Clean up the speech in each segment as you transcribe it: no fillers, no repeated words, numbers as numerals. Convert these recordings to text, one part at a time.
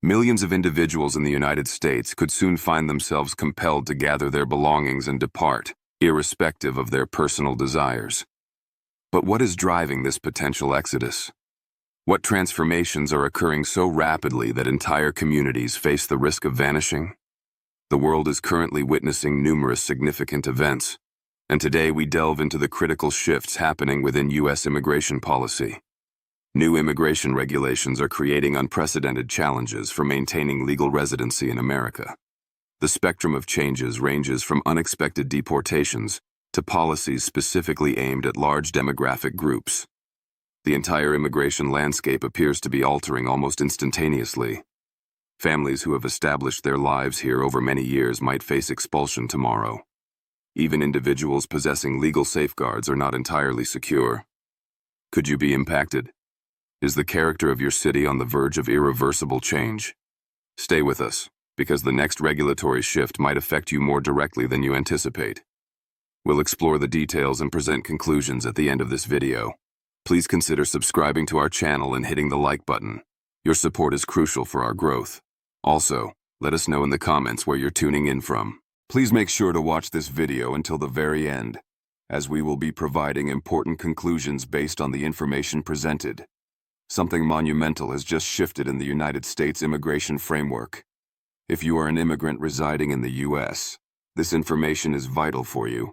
Millions of individuals in the United States could soon find themselves compelled to gather their belongings and depart, irrespective of their personal desires. But what is driving this potential exodus? What transformations are occurring so rapidly that entire communities face the risk of vanishing? The world is currently witnessing numerous significant events, and today we delve into the critical shifts happening within U.S. immigration policy. New immigration regulations are creating unprecedented challenges for maintaining legal residency in America. The spectrum of changes ranges from unexpected deportations to policies specifically aimed at large demographic groups. The entire immigration landscape appears to be altering almost instantaneously. Families who have established their lives here over many years might face expulsion tomorrow. Even individuals possessing legal safeguards are not entirely secure. Could you be impacted? Is the character of your city on the verge of irreversible change? Stay with us, because the next regulatory shift might affect you more directly than you anticipate. We'll explore the details and present conclusions at the end of this video. Please consider subscribing to our channel and hitting the like button. Your support is crucial for our growth. Also, let us know in the comments where you're tuning in from. Please make sure to watch this video until the very end, as we will be providing important conclusions based on the information presented. Something monumental has just shifted in the United States immigration framework. If you are an immigrant residing in the U.S., this information is vital for you.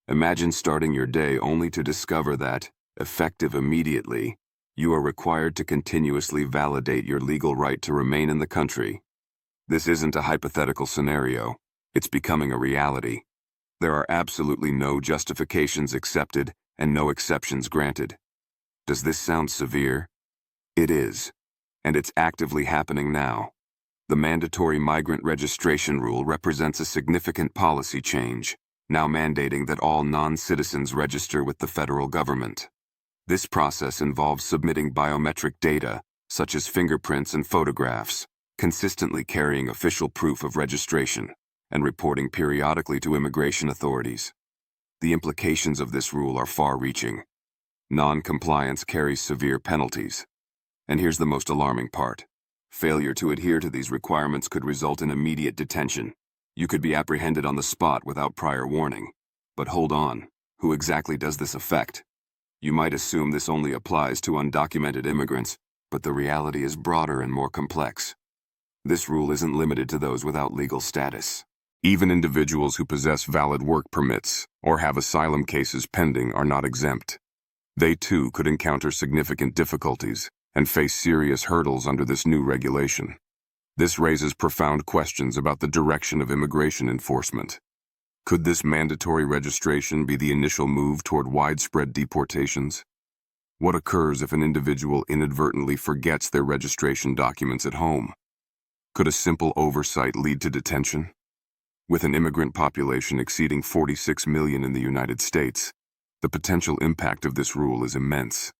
Imagine starting your day only to discover that, effective immediately, you are required to continuously validate your legal right to remain in the country. This isn't a hypothetical scenario. It's becoming a reality. There are absolutely no justifications accepted and no exceptions granted. Does this sound severe? It is, and it's actively happening now. The mandatory migrant registration rule represents a significant policy change, now mandating that all non-citizens register with the federal government. This process involves submitting biometric data, such as fingerprints and photographs, consistently carrying official proof of registration, and reporting periodically to immigration authorities. The implications of this rule are far-reaching. Non-compliance carries severe penalties. And here's the most alarming part. Failure to adhere to these requirements could result in immediate detention. You could be apprehended on the spot without prior warning. But hold on, who exactly does this affect? You might assume this only applies to undocumented immigrants, but the reality is broader and more complex. This rule isn't limited to those without legal status. Even individuals who possess valid work permits or have asylum cases pending are not exempt. They too could encounter significant difficulties and face serious hurdles under this new regulation. This raises profound questions about the direction of immigration enforcement. Could this mandatory registration be the initial move toward widespread deportations? What occurs if an individual inadvertently forgets their registration documents at home? Could a simple oversight lead to detention? With an immigrant population exceeding 46 million in the United States, the potential impact of this rule is immense.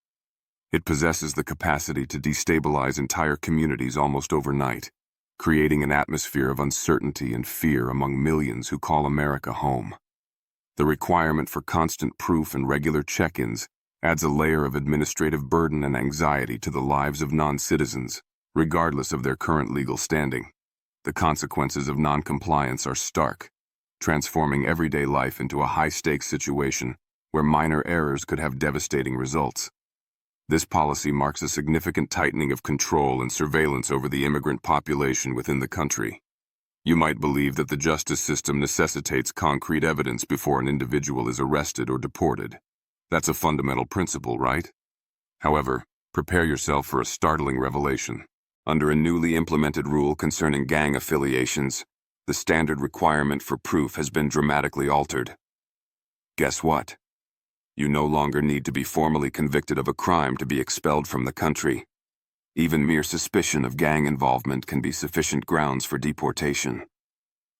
It possesses the capacity to destabilize entire communities almost overnight, creating an atmosphere of uncertainty and fear among millions who call America home. The requirement for constant proof and regular check-ins adds a layer of administrative burden and anxiety to the lives of non-citizens, regardless of their current legal standing. The consequences of non-compliance are stark, transforming everyday life into a high-stakes situation where minor errors could have devastating results. This policy marks a significant tightening of control and surveillance over the immigrant population within the country. You might believe that the justice system necessitates concrete evidence before an individual is arrested or deported. That's a fundamental principle, right? However, prepare yourself for a startling revelation. Under a newly implemented rule concerning gang affiliations, the standard requirement for proof has been dramatically altered. Guess what? You no longer need to be formally convicted of a crime to be expelled from the country. Even mere suspicion of gang involvement can be sufficient grounds for deportation.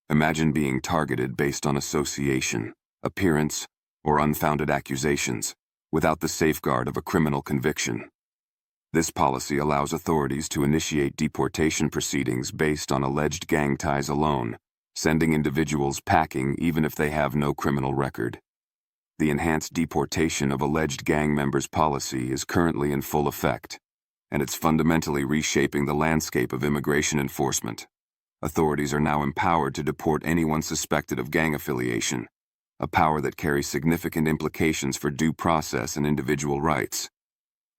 Imagine being targeted based on association, appearance, or unfounded accusations, without the safeguard of a criminal conviction. This policy allows authorities to initiate deportation proceedings based on alleged gang ties alone, sending individuals packing even if they have no criminal record. The enhanced deportation of alleged gang members policy is currently in full effect, and it's fundamentally reshaping the landscape of immigration enforcement. Authorities are now empowered to deport anyone suspected of gang affiliation, a power that carries significant implications for due process and individual rights.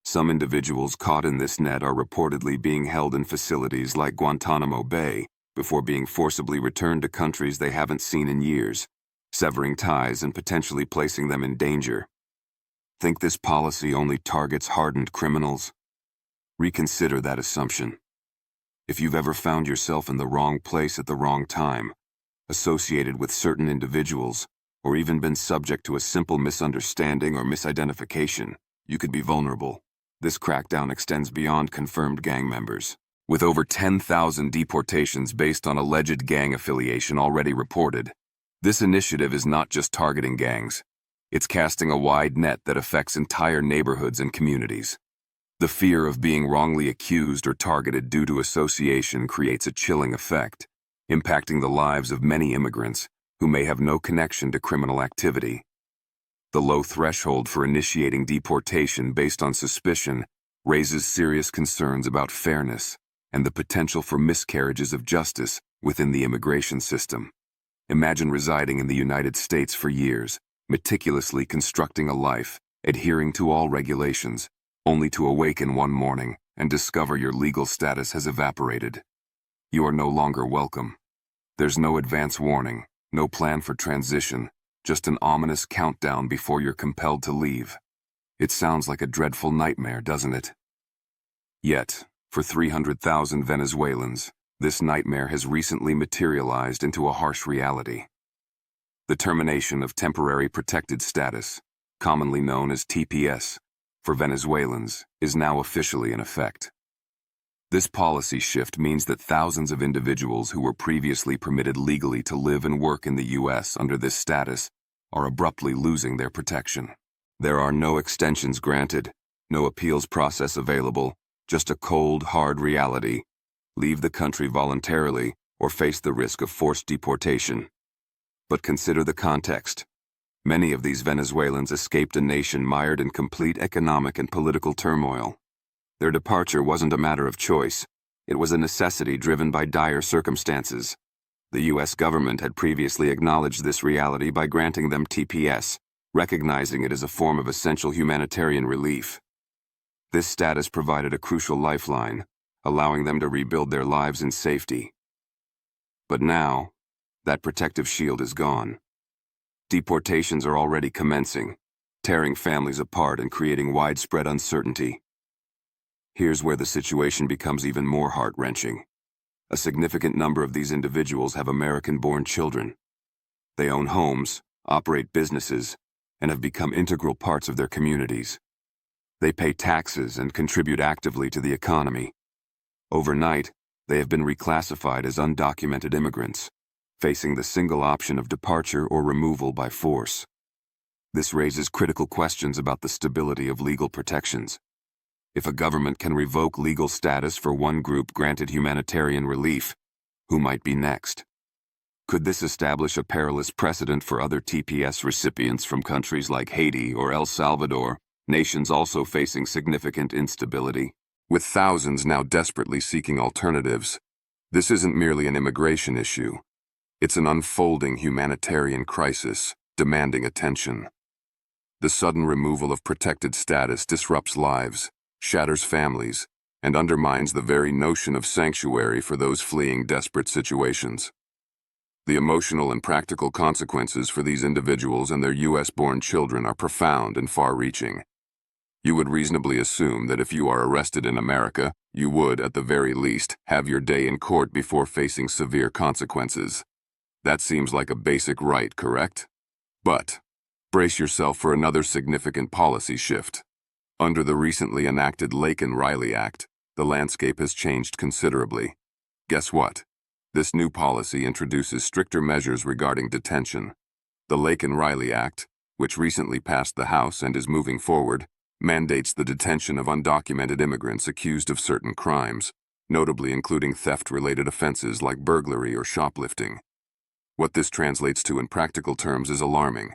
Some individuals caught in this net are reportedly being held in facilities like Guantanamo Bay before being forcibly returned to countries they haven't seen in years, severing ties and potentially placing them in danger. Think this policy only targets hardened criminals? Reconsider that assumption. If you've ever found yourself in the wrong place at the wrong time, associated with certain individuals, or even been subject to a simple misunderstanding or misidentification, you could be vulnerable. This crackdown extends beyond confirmed gang members. With over 10,000 deportations based on alleged gang affiliation already reported, this initiative is not just targeting gangs. It's casting a wide net that affects entire neighborhoods and communities. The fear of being wrongly accused or targeted due to association creates a chilling effect, impacting the lives of many immigrants who may have no connection to criminal activity. The low threshold for initiating deportation based on suspicion raises serious concerns about fairness and the potential for miscarriages of justice within the immigration system. Imagine residing in the United States for years, meticulously constructing a life, adhering to all regulations, only to awaken one morning and discover your legal status has evaporated. You are no longer welcome. There's no advance warning, no plan for transition, just an ominous countdown before you're compelled to leave. It sounds like a dreadful nightmare, doesn't it? Yet, for 300,000 Venezuelans, this nightmare has recently materialized into a harsh reality. The termination of temporary protected status, commonly known as TPS, for Venezuelans, is now officially in effect. This policy shift means that thousands of individuals who were previously permitted legally to live and work in the U.S. under this status are abruptly losing their protection. There are no extensions granted, no appeals process available, just a cold, hard reality. Leave the country voluntarily or face the risk of forced deportation. But consider the context. Many of these Venezuelans escaped a nation mired in complete economic and political turmoil. Their departure wasn't a matter of choice. It was a necessity driven by dire circumstances. The U.S. government had previously acknowledged this reality by granting them TPS, recognizing it as a form of essential humanitarian relief. This status provided a crucial lifeline, allowing them to rebuild their lives in safety. But now, that protective shield is gone. Deportations are already commencing, tearing families apart and creating widespread uncertainty. Here's where the situation becomes even more heart-wrenching. A significant number of these individuals have American-born children. They own homes, operate businesses, and have become integral parts of their communities. They pay taxes and contribute actively to the economy. Overnight, they have been reclassified as undocumented immigrants, facing the single option of departure or removal by force. This raises critical questions about the stability of legal protections. If a government can revoke legal status for one group granted humanitarian relief, who might be next? Could this establish a perilous precedent for other TPS recipients from countries like Haiti or El Salvador, nations also facing significant instability? With thousands now desperately seeking alternatives, this isn't merely an immigration issue. It's an unfolding humanitarian crisis, demanding attention. The sudden removal of protected status disrupts lives, shatters families, and undermines the very notion of sanctuary for those fleeing desperate situations. The emotional and practical consequences for these individuals and their U.S.-born children are profound and far-reaching. You would reasonably assume that if you are arrested in America, you would, at the very least, have your day in court before facing severe consequences. That seems like a basic right, correct? But brace yourself for another significant policy shift. Under the recently enacted Laken-Riley Act, the landscape has changed considerably. Guess what? This new policy introduces stricter measures regarding detention. The Laken-Riley Act, which recently passed the House and is moving forward, mandates the detention of undocumented immigrants accused of certain crimes, notably including theft-related offenses like burglary or shoplifting. What this translates to in practical terms is alarming.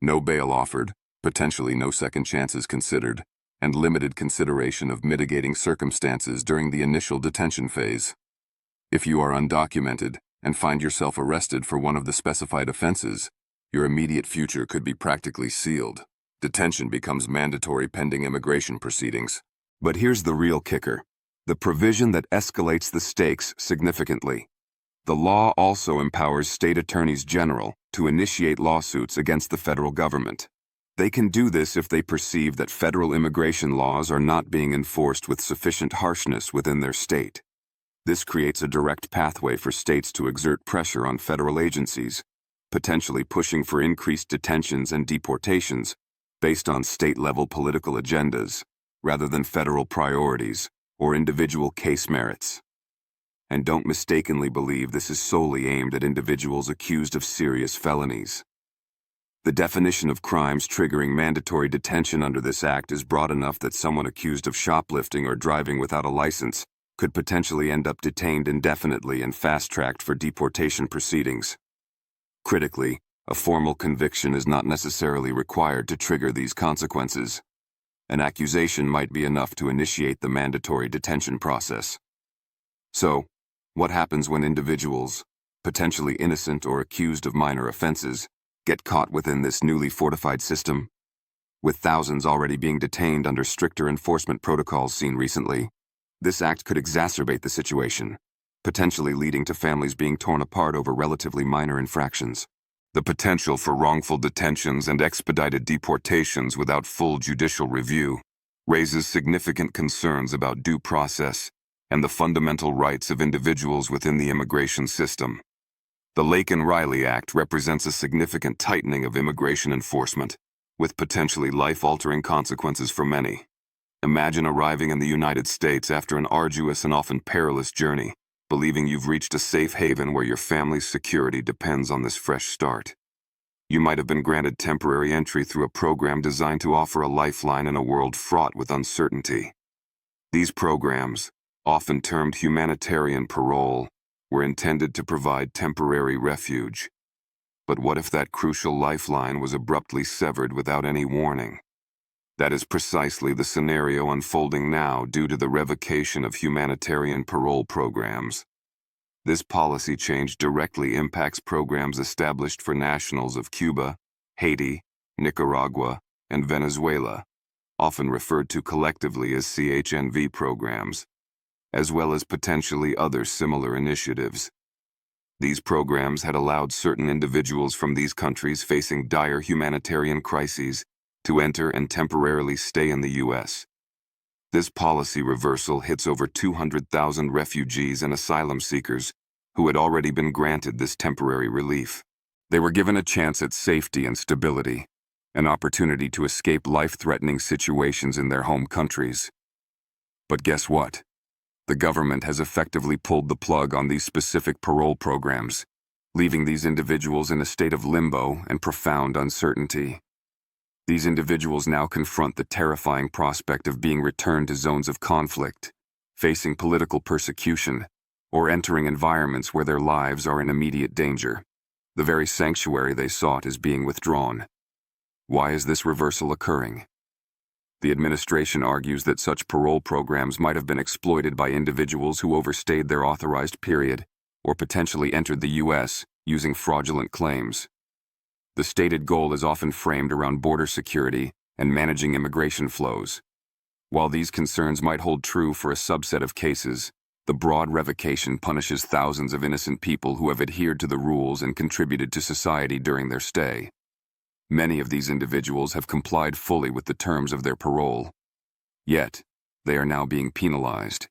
No bail offered, potentially no second chances considered, and limited consideration of mitigating circumstances during the initial detention phase. If you are undocumented and find yourself arrested for one of the specified offenses, your immediate future could be practically sealed. Detention becomes mandatory pending immigration proceedings. But here's the real kicker: the provision that escalates the stakes significantly. The law also empowers state attorneys general to initiate lawsuits against the federal government. They can do this if they perceive that federal immigration laws are not being enforced with sufficient harshness within their state. This creates a direct pathway for states to exert pressure on federal agencies, potentially pushing for increased detentions and deportations based on state-level political agendas, rather than federal priorities or individual case merits. And don't mistakenly believe this is solely aimed at individuals accused of serious felonies. The definition of crimes triggering mandatory detention under this act is broad enough that someone accused of shoplifting or driving without a license could potentially end up detained indefinitely and fast-tracked for deportation proceedings. Critically, a formal conviction is not necessarily required to trigger these consequences. An accusation might be enough to initiate the mandatory detention process. So, what happens when individuals, potentially innocent or accused of minor offenses, get caught within this newly fortified system? With thousands already being detained under stricter enforcement protocols seen recently, this act could exacerbate the situation, potentially leading to families being torn apart over relatively minor infractions. The potential for wrongful detentions and expedited deportations without full judicial review raises significant concerns about due process and the fundamental rights of individuals within the immigration system. The Laken-Riley Act represents a significant tightening of immigration enforcement, with potentially life-altering consequences for many. Imagine arriving in the United States after an arduous and often perilous journey, believing you've reached a safe haven where your family's security depends on this fresh start. You might have been granted temporary entry through a program designed to offer a lifeline in a world fraught with uncertainty. These programs, often termed humanitarian parole, were intended to provide temporary refuge. But what if that crucial lifeline was abruptly severed without any warning? That is precisely the scenario unfolding now due to the revocation of humanitarian parole programs. This policy change directly impacts programs established for nationals of Cuba, Haiti, Nicaragua, and Venezuela, often referred to collectively as CHNV programs, as well as potentially other similar initiatives. These programs had allowed certain individuals from these countries facing dire humanitarian crises to enter and temporarily stay in the U.S. This policy reversal hits over 200,000 refugees and asylum seekers who had already been granted this temporary relief. They were given a chance at safety and stability, an opportunity to escape life-threatening situations in their home countries. But guess what? The government has effectively pulled the plug on these specific parole programs, leaving these individuals in a state of limbo and profound uncertainty. These individuals now confront the terrifying prospect of being returned to zones of conflict, facing political persecution, or entering environments where their lives are in immediate danger. The very sanctuary they sought is being withdrawn. Why is this reversal occurring? The administration argues that such parole programs might have been exploited by individuals who overstayed their authorized period or potentially entered the U.S. using fraudulent claims. The stated goal is often framed around border security and managing immigration flows. While these concerns might hold true for a subset of cases, the broad revocation punishes thousands of innocent people who have adhered to the rules and contributed to society during their stay. Many of these individuals have complied fully with the terms of their parole. Yet, they are now being penalized.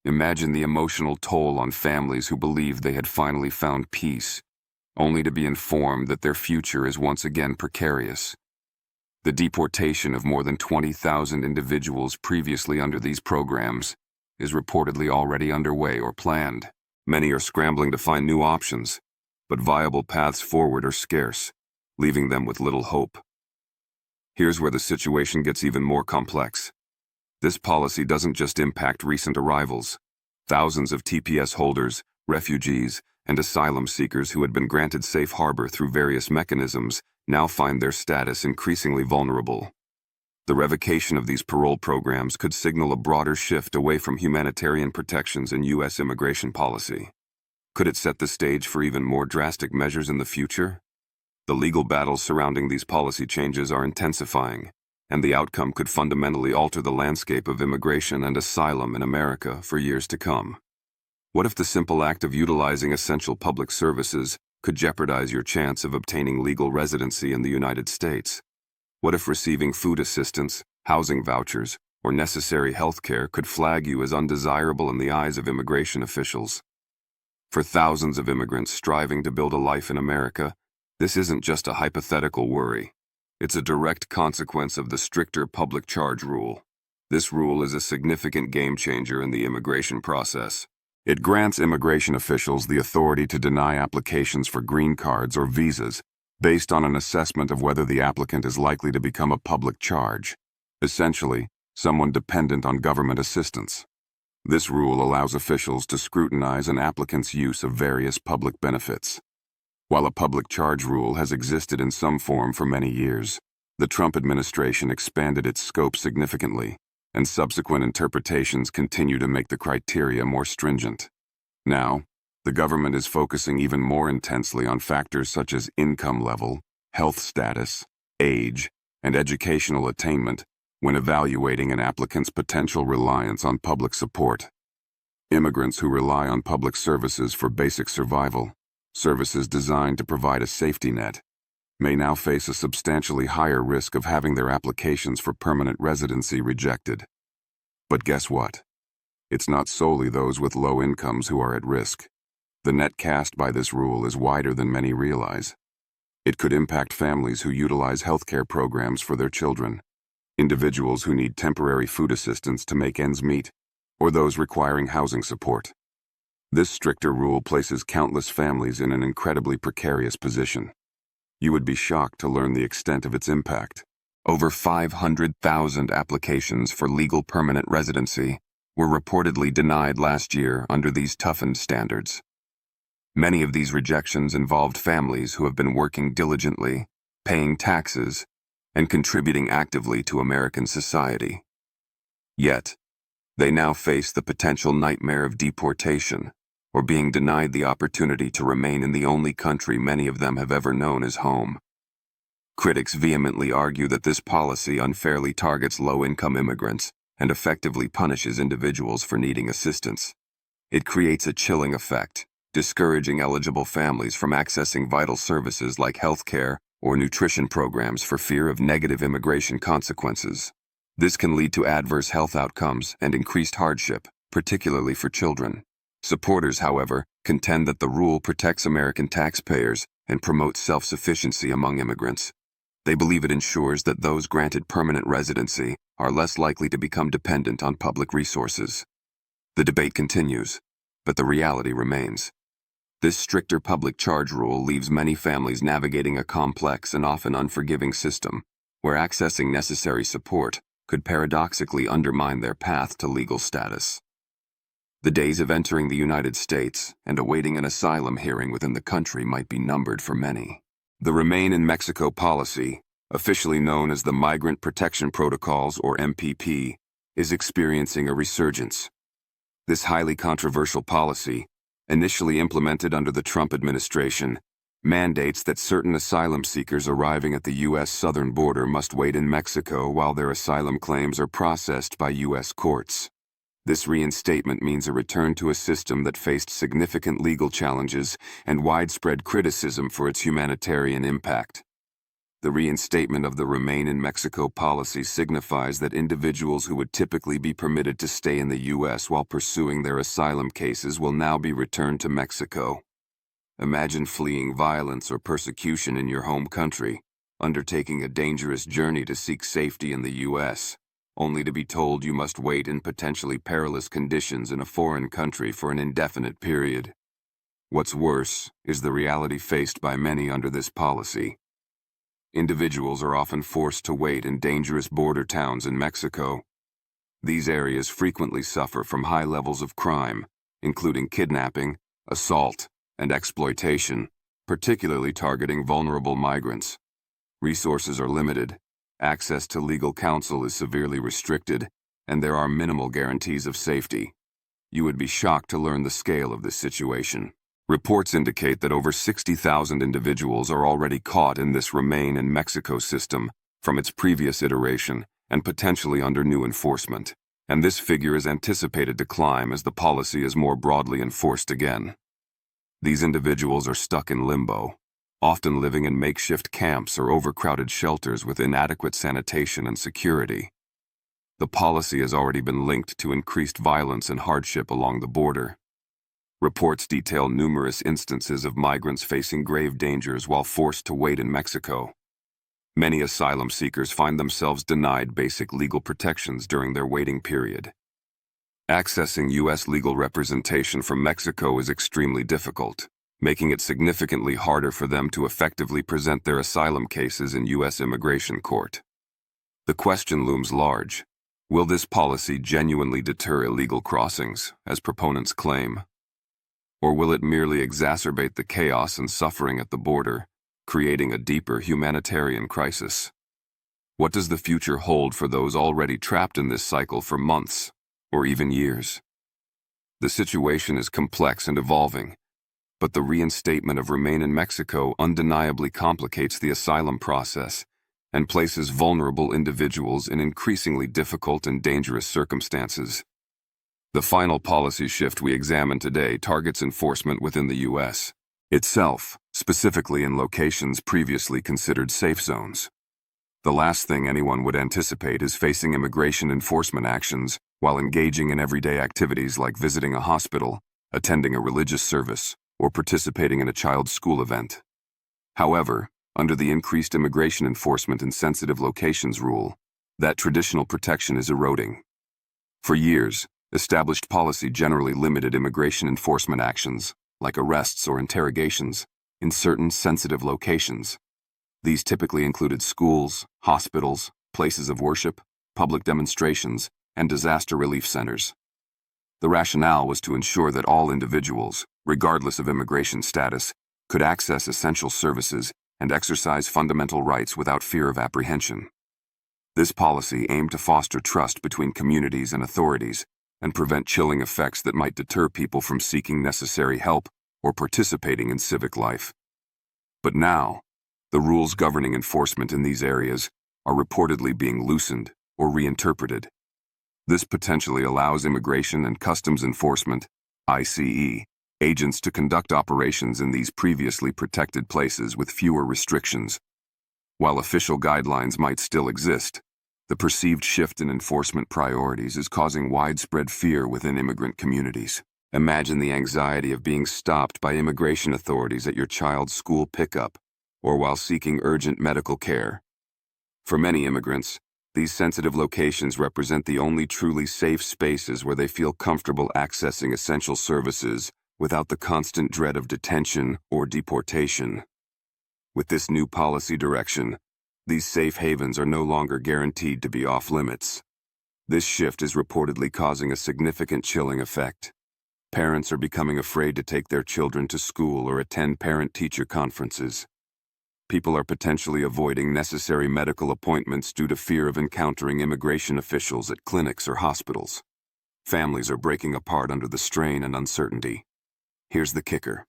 Imagine the emotional toll on families who believed they had finally found peace, only to be informed that their future is once again precarious. The deportation of more than 20,000 individuals previously under these programs is reportedly already underway or planned. Many are scrambling to find new options, but viable paths forward are scarce, leaving them with little hope. Here's where the situation gets even more complex. This policy doesn't just impact recent arrivals. Thousands of TPS holders, refugees, and asylum seekers who had been granted safe harbor through various mechanisms now find their status increasingly vulnerable. The revocation of these parole programs could signal a broader shift away from humanitarian protections in U.S. immigration policy. Could it set the stage for even more drastic measures in the future? The legal battles surrounding these policy changes are intensifying, and the outcome could fundamentally alter the landscape of immigration and asylum in America for years to come. What if the simple act of utilizing essential public services could jeopardize your chance of obtaining legal residency in the United States? What if receiving food assistance, housing vouchers, or necessary health care could flag you as undesirable in the eyes of immigration officials? For thousands of immigrants striving to build a life in America, this isn't just a hypothetical worry. It's a direct consequence of the stricter public charge rule. This rule is a significant game changer in the immigration process. It grants immigration officials the authority to deny applications for green cards or visas based on an assessment of whether the applicant is likely to become a public charge, essentially, someone dependent on government assistance. This rule allows officials to scrutinize an applicant's use of various public benefits. While a public charge rule has existed in some form for many years, the Trump administration expanded its scope significantly, and subsequent interpretations continue to make the criteria more stringent. Now, the government is focusing even more intensely on factors such as income level, health status, age, and educational attainment when evaluating an applicant's potential reliance on public support. Immigrants who rely on public services for basic survival, services designed to provide a safety net, may now face a substantially higher risk of having their applications for permanent residency rejected. But guess what? It's not solely those with low incomes who are at risk. The net cast by this rule is wider than many realize. It could impact families who utilize healthcare programs for their children, individuals who need temporary food assistance to make ends meet, or those requiring housing support. This stricter rule places countless families in an incredibly precarious position. You would be shocked to learn the extent of its impact. Over 500,000 applications for legal permanent residency were reportedly denied last year under these toughened standards. Many of these rejections involved families who have been working diligently, paying taxes, and contributing actively to American society. Yet, they now face the potential nightmare of deportation, or being denied the opportunity to remain in the only country many of them have ever known as home. Critics vehemently argue that this policy unfairly targets low-income immigrants and effectively punishes individuals for needing assistance. It creates a chilling effect, discouraging eligible families from accessing vital services like health care or nutrition programs for fear of negative immigration consequences. This can lead to adverse health outcomes and increased hardship, particularly for children. Supporters, however, contend that the rule protects American taxpayers and promotes self-sufficiency among immigrants. They believe it ensures that those granted permanent residency are less likely to become dependent on public resources. The debate continues, but the reality remains. This stricter public charge rule leaves many families navigating a complex and often unforgiving system, where accessing necessary support could paradoxically undermine their path to legal status. The days of entering the United States and awaiting an asylum hearing within the country might be numbered for many. The Remain in Mexico policy, officially known as the Migrant Protection Protocols or MPP, is experiencing a resurgence. This highly controversial policy, initially implemented under the Trump administration, mandates that certain asylum seekers arriving at the U.S. southern border must wait in Mexico while their asylum claims are processed by U.S. courts. This reinstatement means a return to a system that faced significant legal challenges and widespread criticism for its humanitarian impact. The reinstatement of the Remain in Mexico policy signifies that individuals who would typically be permitted to stay in the U.S. while pursuing their asylum cases will now be returned to Mexico. Imagine fleeing violence or persecution in your home country, undertaking a dangerous journey to seek safety in the U.S., only to be told you must wait in potentially perilous conditions in a foreign country for an indefinite period. What's worse is the reality faced by many under this policy. Individuals are often forced to wait in dangerous border towns in Mexico. These areas frequently suffer from high levels of crime, including kidnapping, assault, and exploitation, particularly targeting vulnerable migrants. Resources are limited, access to legal counsel is severely restricted, and there are minimal guarantees of safety. You would be shocked to learn the scale of this situation. Reports indicate that over 60,000 individuals are already caught in this Remain in Mexico system from its previous iteration and potentially under new enforcement, and this figure is anticipated to climb as the policy is more broadly enforced again. These individuals are stuck in limbo, often living in makeshift camps or overcrowded shelters with inadequate sanitation and security. The policy has already been linked to increased violence and hardship along the border. Reports detail numerous instances of migrants facing grave dangers while forced to wait in Mexico. Many asylum seekers find themselves denied basic legal protections during their waiting period. Accessing U.S. legal representation from Mexico is extremely difficult, making it significantly harder for them to effectively present their asylum cases in U.S. immigration court. The question looms large. Will this policy genuinely deter illegal crossings, as proponents claim? Or will it merely exacerbate the chaos and suffering at the border, creating a deeper humanitarian crisis? What does the future hold for those already trapped in this cycle for months, or even years? The situation is complex and evolving, but the reinstatement of Remain in Mexico undeniably complicates the asylum process and places vulnerable individuals in increasingly difficult and dangerous circumstances. The final policy shift we examine today targets enforcement within the U.S. itself, specifically in locations previously considered safe zones. The last thing anyone would anticipate is facing immigration enforcement actions while engaging in everyday activities like visiting a hospital, attending a religious service, or participating in a child's school event. However, under the increased immigration enforcement in sensitive locations rule, that traditional protection is eroding. For years, established policy generally limited immigration enforcement actions, like arrests or interrogations, in certain sensitive locations. These typically included schools, hospitals, places of worship, public demonstrations, and disaster relief centers. The rationale was to ensure that all individuals, regardless of immigration status, could access essential services and exercise fundamental rights without fear of apprehension. This policy aimed to foster trust between communities and authorities and prevent chilling effects that might deter people from seeking necessary help or participating in civic life. But now, the rules governing enforcement in these areas are reportedly being loosened or reinterpreted. This potentially allows Immigration and Customs Enforcement, ICE, agents to conduct operations in these previously protected places with fewer restrictions. While official guidelines might still exist, the perceived shift in enforcement priorities is causing widespread fear within immigrant communities. Imagine the anxiety of being stopped by immigration authorities at your child's school pickup or while seeking urgent medical care. For many immigrants, these sensitive locations represent the only truly safe spaces where they feel comfortable accessing essential services without the constant dread of detention or deportation. With this new policy direction, these safe havens are no longer guaranteed to be off-limits. This shift is reportedly causing a significant chilling effect. Parents are becoming afraid to take their children to school or attend parent-teacher conferences. People are potentially avoiding necessary medical appointments due to fear of encountering immigration officials at clinics or hospitals. Families are breaking apart under the strain and uncertainty. Here's the kicker.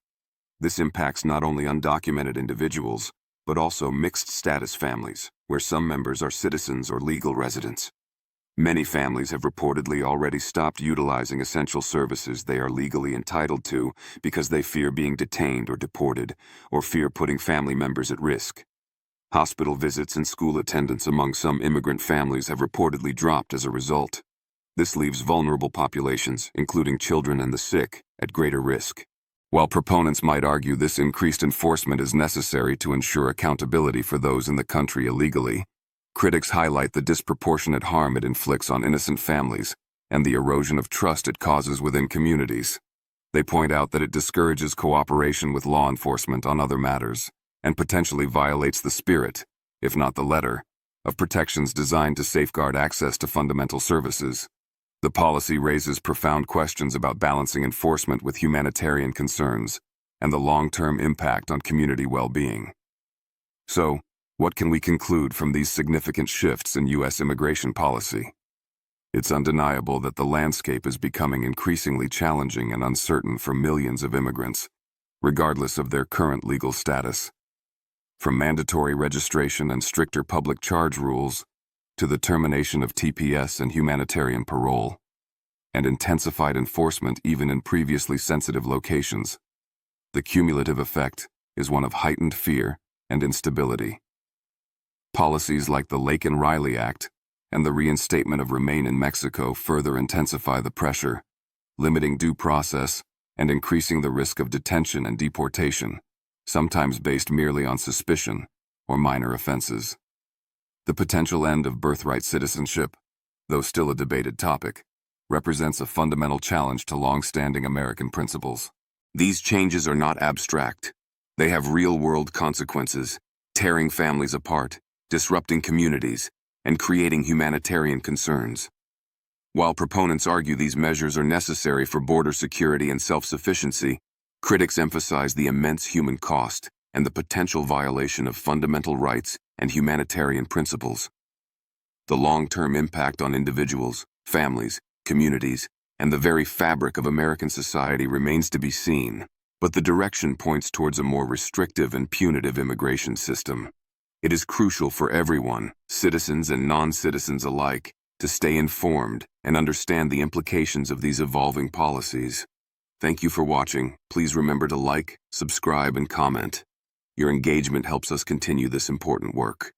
This impacts not only undocumented individuals, but also mixed-status families, where some members are citizens or legal residents. Many families have reportedly already stopped utilizing essential services they are legally entitled to because they fear being detained or deported, or fear putting family members at risk. Hospital visits and school attendance among some immigrant families have reportedly dropped as a result. This leaves vulnerable populations, including children and the sick, at greater risk. While proponents might argue this increased enforcement is necessary to ensure accountability for those in the country illegally, critics highlight the disproportionate harm it inflicts on innocent families and the erosion of trust it causes within communities. They point out that it discourages cooperation with law enforcement on other matters and potentially violates the spirit, if not the letter, of protections designed to safeguard access to fundamental services. The policy raises profound questions about balancing enforcement with humanitarian concerns and the long-term impact on community well-being. So, What can we conclude from these significant shifts in U.S. immigration policy? It's undeniable that the landscape is becoming increasingly challenging and uncertain for millions of immigrants, regardless of their current legal status. From mandatory registration and stricter public charge rules, to the termination of TPS and humanitarian parole, and intensified enforcement even in previously sensitive locations, the cumulative effect is one of heightened fear and instability. Policies like the Laken-Riley Act and the reinstatement of Remain in Mexico further intensify the pressure, limiting due process and increasing the risk of detention and deportation, sometimes based merely on suspicion or minor offenses. The potential end of birthright citizenship, though still a debated topic, represents a fundamental challenge to long-standing American principles. These changes are not abstract. They have real-world consequences, tearing families apart, disrupting communities, and creating humanitarian concerns. While proponents argue these measures are necessary for border security and self-sufficiency, critics emphasize the immense human cost and the potential violation of fundamental rights and humanitarian principles. The long-term impact on individuals, families, communities, and the very fabric of American society remains to be seen, but the direction points towards a more restrictive and punitive immigration system. It is crucial for everyone, citizens and non-citizens alike, to stay informed and understand the implications of these evolving policies. Thank you for watching. Please remember to like, subscribe, and comment. Your engagement helps us continue this important work.